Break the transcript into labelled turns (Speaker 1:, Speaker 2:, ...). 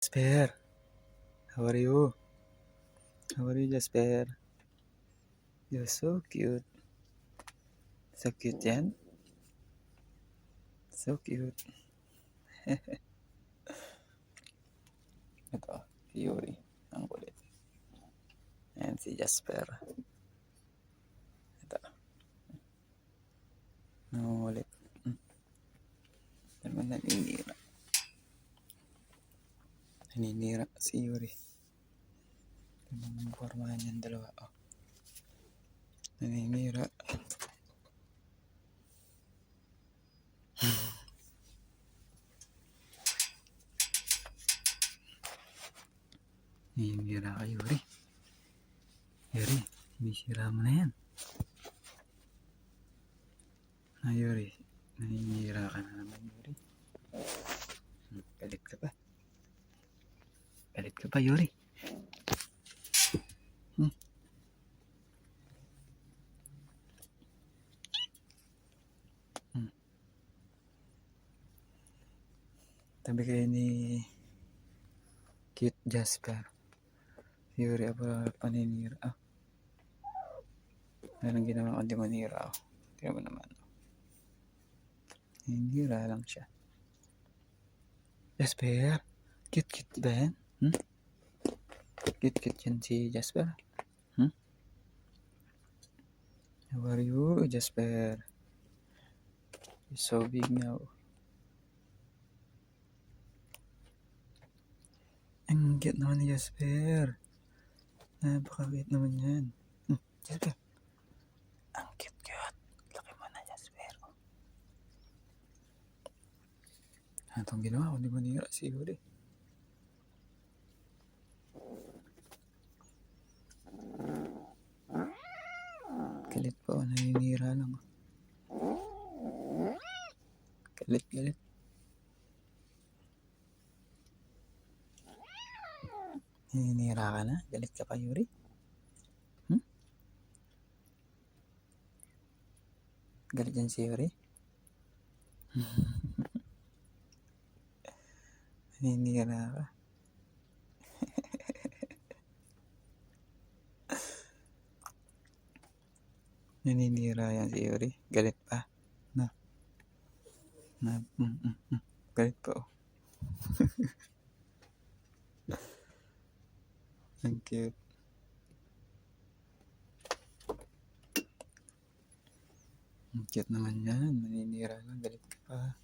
Speaker 1: Jasper, how are you? How are you, Jasper? You're so cute. So cute yan. So cute. Ito, si Yuri. Ang kulit. Ayan si Jasper. Ito. Nangungulit. Naman naninira. Naninira si Yuri. Ito naman formahan niyan dalawa. Oh. Naninira. Naninira ka, Yuri. Yuri, sinisira mo na yan. Yuri, naninira ka na naman, Yuri. Galit ka ba? Galit ka ba, Yuri? Tabi kayo ni cute Jasper. Yuri, aba paninira. Ah. Anong ginawa ko, di manira ako. Tingnan mo naman. Hinira lang siya. Jasper, cute ba yan? Cute yan si Jasper. How are you, Jasper? You're so big now. Ang cute naman ni Jasper. Napaka-cute naman yan. Jasper. Ang cute. Laki mo na, Jasper. Anong ginawa ko, di manira si Yuri. Galit po, naninira lang. Galit. Naninira ka na? Galit ka pa, Yuri? Galit yan si Yuri? Naninira ka? Naninira yan si Yuri? Galit pa? Galit pa, oh. Ang cute. Ang cute naman yan. Naninira lang. Galit ka pa.